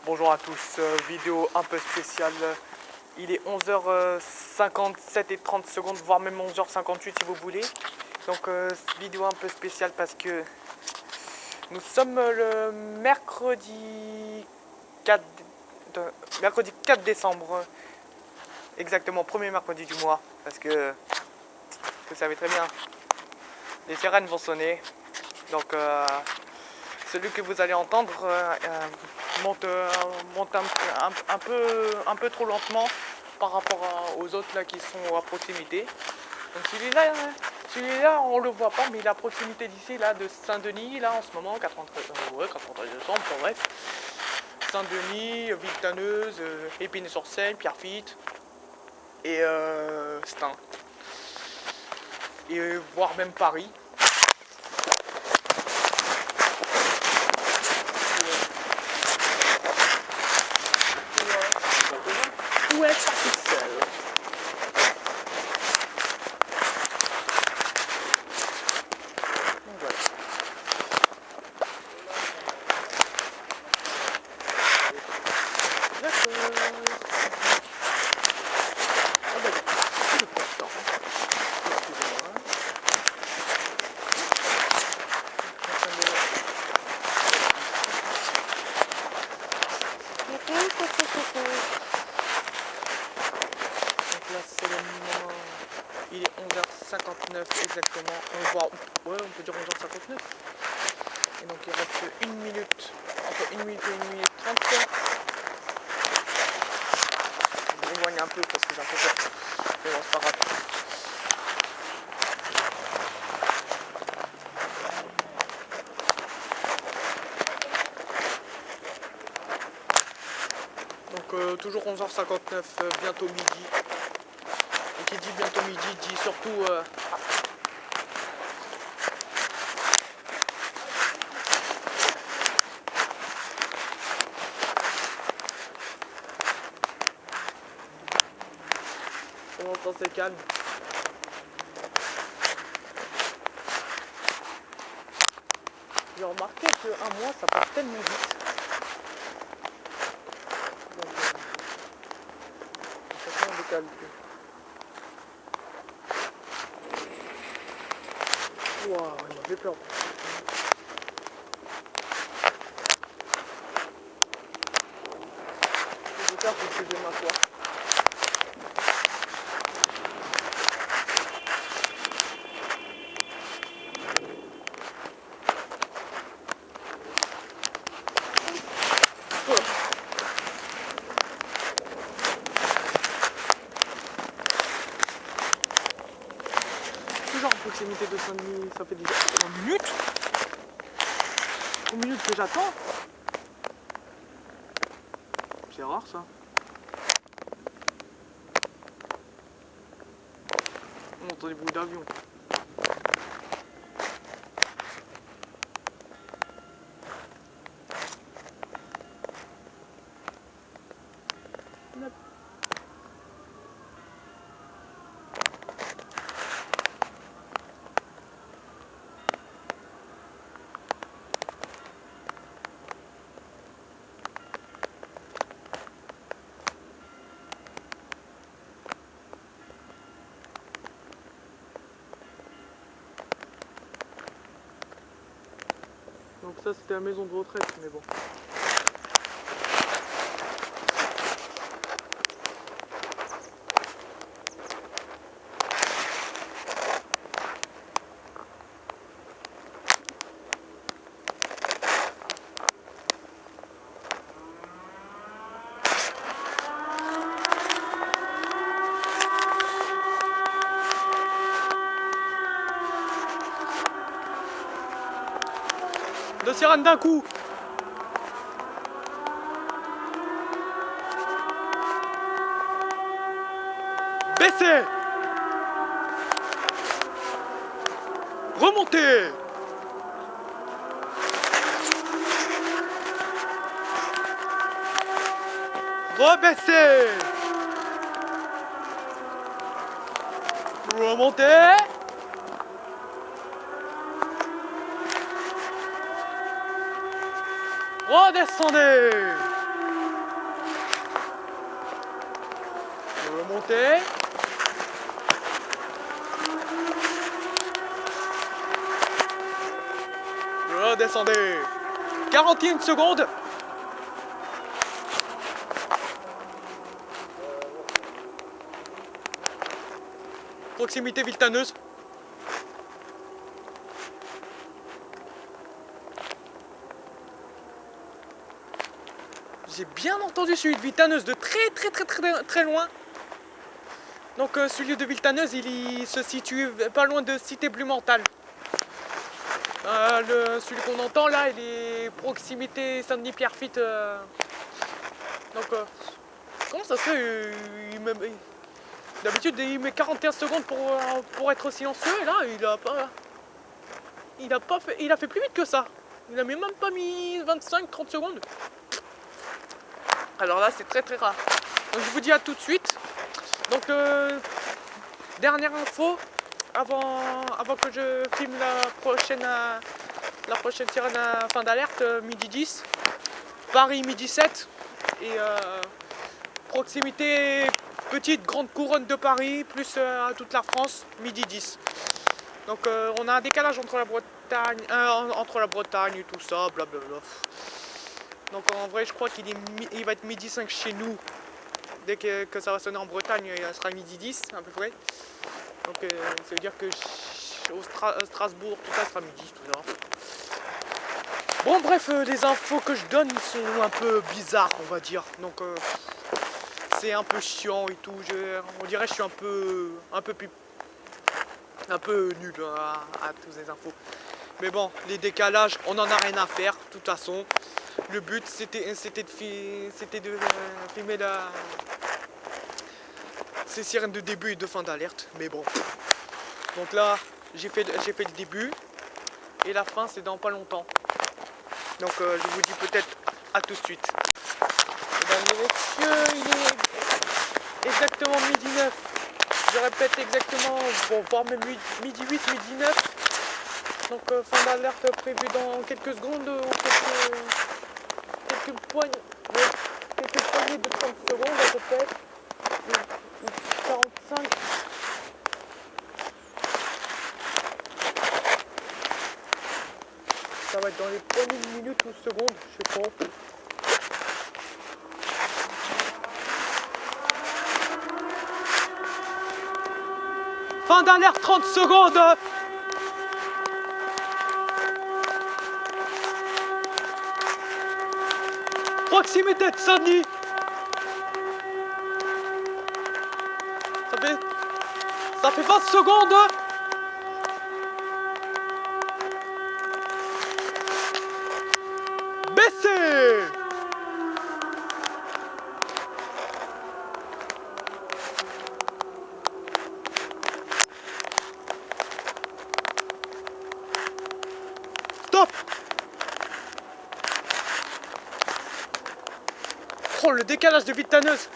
Bonjour à tous, vidéo un peu spéciale. Il est 11h57 et 30 secondes, voire même 11h58 si vous voulez. Donc vidéo un peu spéciale parce que nous sommes le mercredi 4 décembre. Exactement, premier mercredi du mois. Parce que vous savez très bien, les sirènes vont sonner. Donc celui que vous allez entendre monte un peu trop lentement par rapport aux autres là qui sont à proximité. Donc celui-là on le voit pas, mais il est à proximité d'ici là de Saint-Denis là en ce moment, 93 décembre, bref. Saint-Denis, Villetaneuse, Épinay-sur-Seine, Pierrefitte et Stein. Et voire même Paris. Où est parti seul? Donc voilà. D'accord. Ah bah c'est le porteur. Excusez-moi. Donc là c'est le moment. Il est 11h59 exactement. Ouais, on peut dire 11h59. Et donc il reste une minute, entre 1 minute et 1 minute 30. Je m'éloigne un peu parce que j'ai un peu peur. Mais bon, c'est pas grave. Donc toujours 11h59, bientôt midi. Et qui dit bientôt midi dit surtout on entend c'est calme. J'ai remarqué qu'un mois ça passe tellement vite. Donc, ça on décale plus. Waouh, il m'a fait peur. Je vais faire pour que je m'assois. Toujours en proximité de Saint-Denis, ça fait déjà 3 minutes. 3 minutes que j'attends. C'est rare ça. On entend des bruits d'avion. Donc ça c'était la maison de retraite, mais bon. Deux sirènes d'un coup. Baissez. Remontez. Rebaissez. Remontez. Redescendez. Remontez. Redescendez. 41 secondes. Proximité Villetaneuse. J'ai bien entendu celui de Villetaneuse de très loin. Donc celui de Villetaneuse, il se situe pas loin de Cité Blumenthal. Celui qu'on entend là, il est proximité Saint-Denis-Pierrefitte. Donc comment ça se fait d'habitude il met 41 secondes pour être silencieux et là il a fait plus vite que ça. Il a même pas mis 25-30 secondes. Alors là c'est très rare. Donc je vous dis à tout de suite. Donc dernière info avant que je filme la prochaine sirène à fin d'alerte, midi 10, Paris midi 7 et proximité petite grande couronne de Paris plus à toute la France midi 10. Donc on a un décalage entre la Bretagne et tout ça, blablabla. Donc en vrai je crois il va être midi 5 chez nous. Dès que ça va sonner en Bretagne, il sera midi 10 à peu près. Donc ça veut dire que au Strasbourg, tout ça sera midi, tout ça. Bon bref, les infos que je donne sont un peu bizarres, on va dire. Donc c'est un peu chiant et tout. On dirait que je suis un peu nul à toutes ces infos. Mais bon, les décalages, on n'en a rien à faire, de toute façon. Le but c'était de filmer ces sirènes de début et de fin d'alerte, mais bon. Donc là, j'ai fait le début et la fin c'est dans pas longtemps. Donc je vous dis peut-être à tout de suite. Mesdames et messieurs, il est exactement midi 9. Je répète exactement, bon, voire même midi 8, midi 9. Donc fin d'alerte prévue dans quelques secondes ou quelques poignées de 30 secondes à peu près. 45. Ça va être dans les poignées de minutes ou secondes, je sais pas. Fin d'alerte 30 secondes. Proximité de Saint-Denis. Ça fait 20 secondes. Baissez. Stop. Oh, le décalage de Villetaneuse.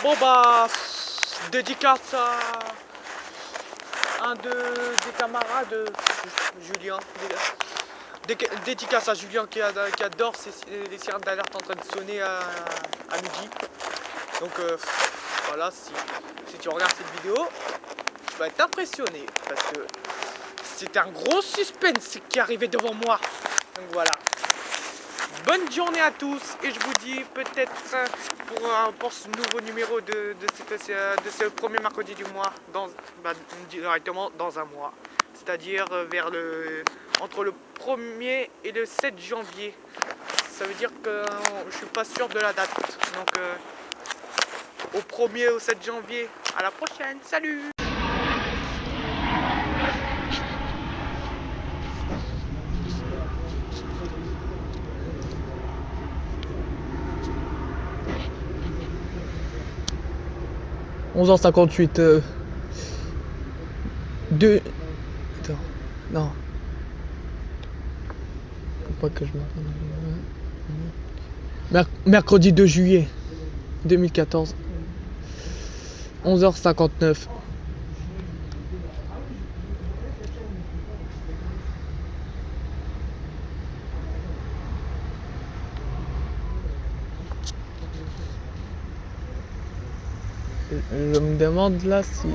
Bon bah, dédicace à un des camarades, Julien. Dédicace à Julien qui adore les sirènes d'alerte en train de sonner à midi. Donc voilà, si tu regardes cette vidéo, tu vas être impressionné parce que c'était un gros suspense qui arrivait devant moi. Donc voilà. Bonne journée à tous et je vous dis peut-être pour ce nouveau numéro de ce premier mercredi du mois, directement dans un mois. C'est-à-dire entre le 1er et le 7 janvier. Ça veut dire que je suis pas sûr de la date. Donc au 1er au 7 janvier. À la prochaine. Salut! « 11h58, 2... Attends, non. Faut pas que je m'entende. Mercredi 2 juillet 2014. 11h59. Je me demande là si...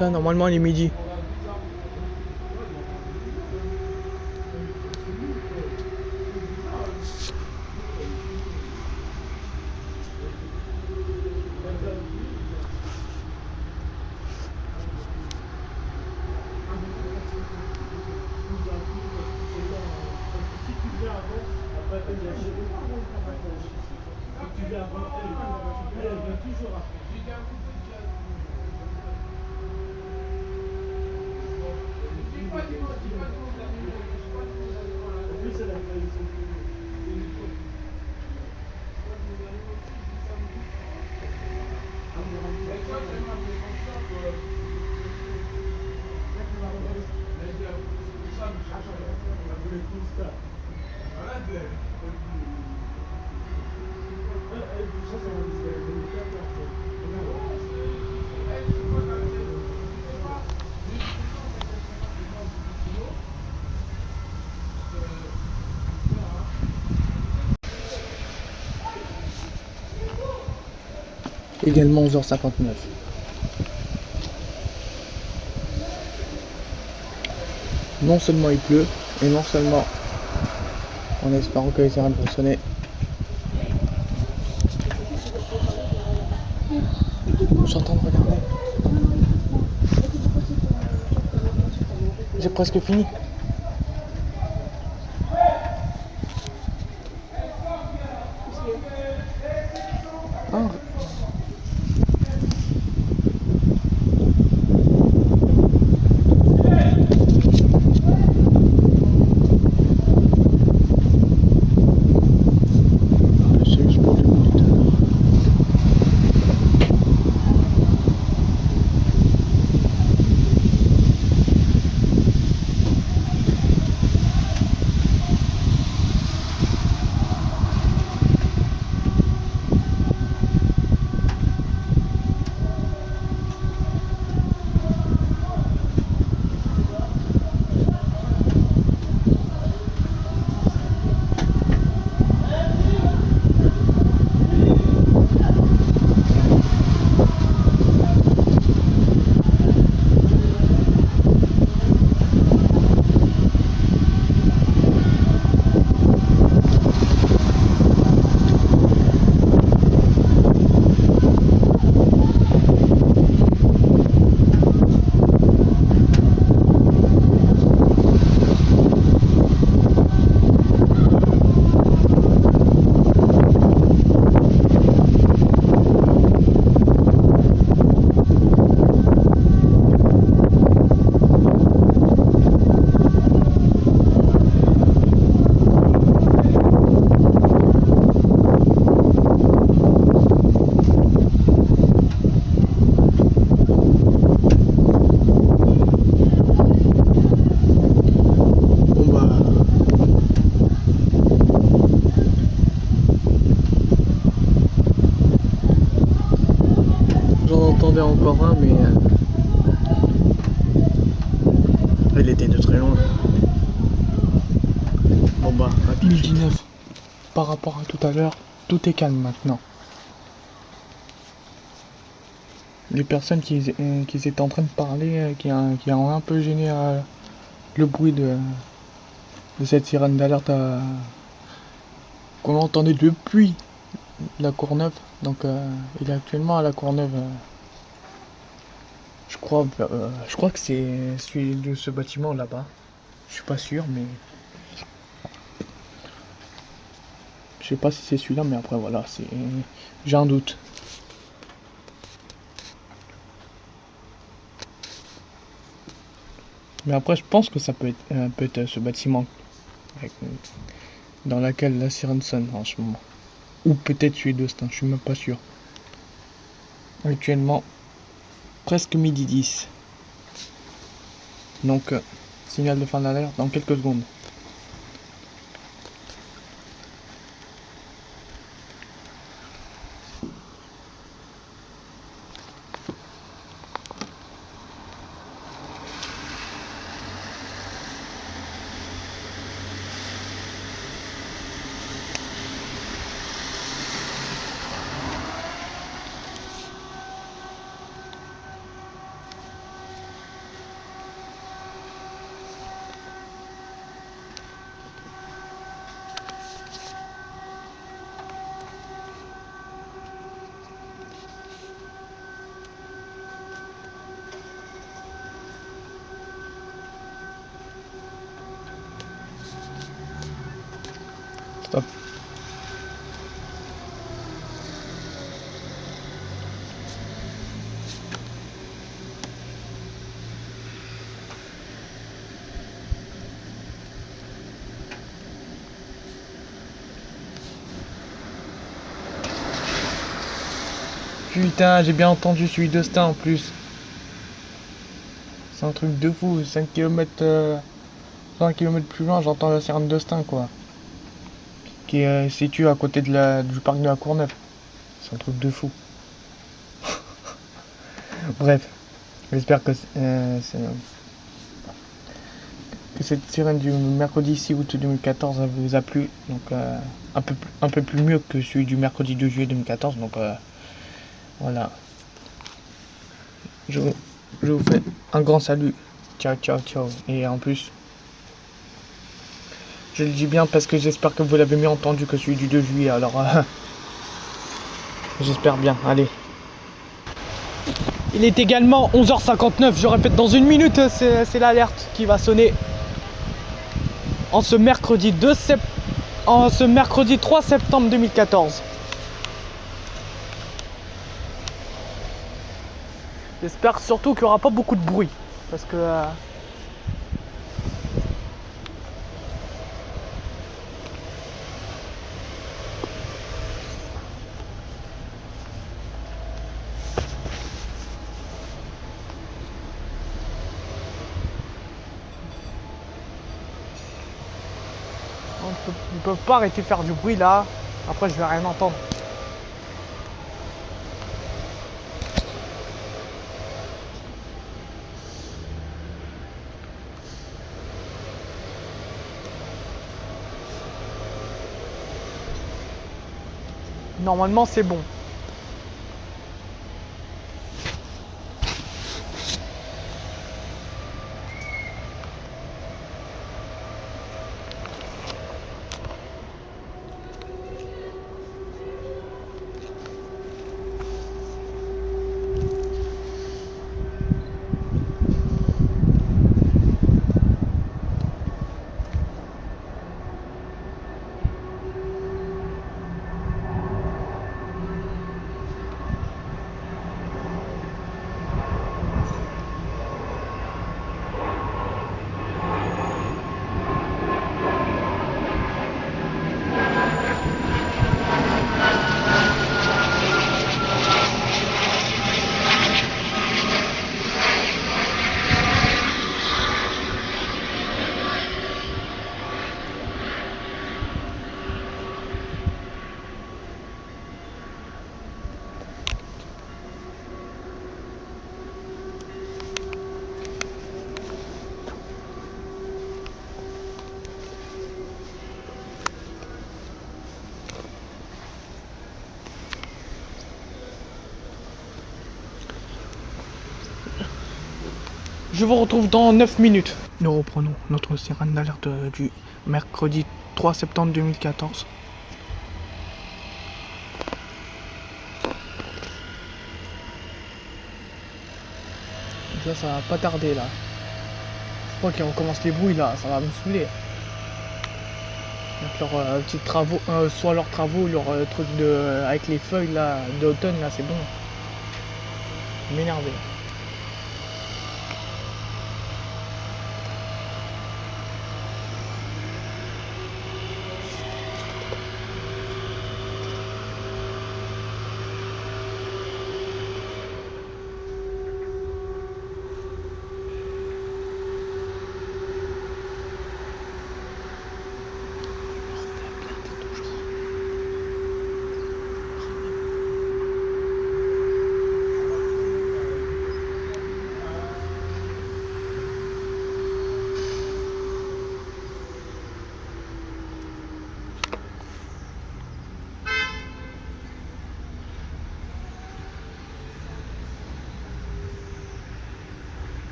Là, normalement, il est midi. Également 11h59. Non seulement il pleut, et non seulement, en espérant que les sirènes vont sonner, j'entends regarder. J'ai presque fini. Ah. Encore un, mais il était de très loin. Bon bah, à 2019, par rapport à tout à l'heure, tout est calme maintenant. Les personnes qui étaient en train de parler, qui ont un peu gêné le bruit de cette sirène d'alerte qu'on entendait depuis la Courneuve. Donc il est actuellement à la Courneuve. Je crois que c'est celui de ce bâtiment là-bas. Je suis pas sûr, mais je sais pas si c'est celui-là, mais après voilà, j'ai un doute. Mais après, je pense que ça peut être ce bâtiment dans lequel la sirène sonne en ce moment. Ou peut-être celui d'Austin, je suis même pas sûr. Actuellement, presque midi 10. Donc, signal de fin d'alerte dans quelques secondes. Stop. Putain, j'ai bien entendu celui d'Austin en plus. C'est un truc de fou, 5 km, 5 km plus loin, j'entends la sirène d'Austin quoi. Qui est située à côté du parc de la Courneuve. C'est un truc de fou. Bref, j'espère que cette sirène du mercredi 6 août 2014 vous a plu. Donc un peu plus mieux que celui du mercredi 2 juillet 2014. Donc voilà. Je vous fais un grand salut. Ciao, ciao, ciao. Et en plus, je le dis bien parce que j'espère que vous l'avez mieux entendu que celui du 2 juillet. Alors, j'espère bien. Allez. Il est également 11h59. Je répète, dans une minute, c'est l'alerte qui va sonner. En ce mercredi 3 septembre 2014. J'espère surtout qu'il n'y aura pas beaucoup de bruit. Parce que... ils peuvent pas arrêter de faire du bruit là. Après je vais rien entendre. Normalement c'est bon. Je vous retrouve dans 9 minutes. Nous reprenons notre sirène d'alerte du mercredi 3 septembre 2014. Ça va pas tarder là. Je crois qu'ils recommencent les bruits là, ça va me saouler. Donc leurs petits travaux, soit leurs travaux, leurs trucs de avec les feuilles là d'automne là, c'est bon. M'énerver.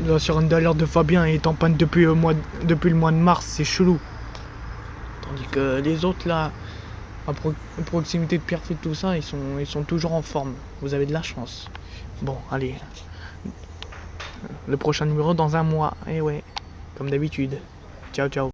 La sirène d'alerte de Fabien est en panne depuis le mois de mars, c'est chelou. Tandis que les autres là, à proximité de Pierrefitte, tout ça, ils sont toujours en forme. Vous avez de la chance. Bon, allez. Le prochain numéro dans un mois. Et ouais, comme d'habitude. Ciao, ciao.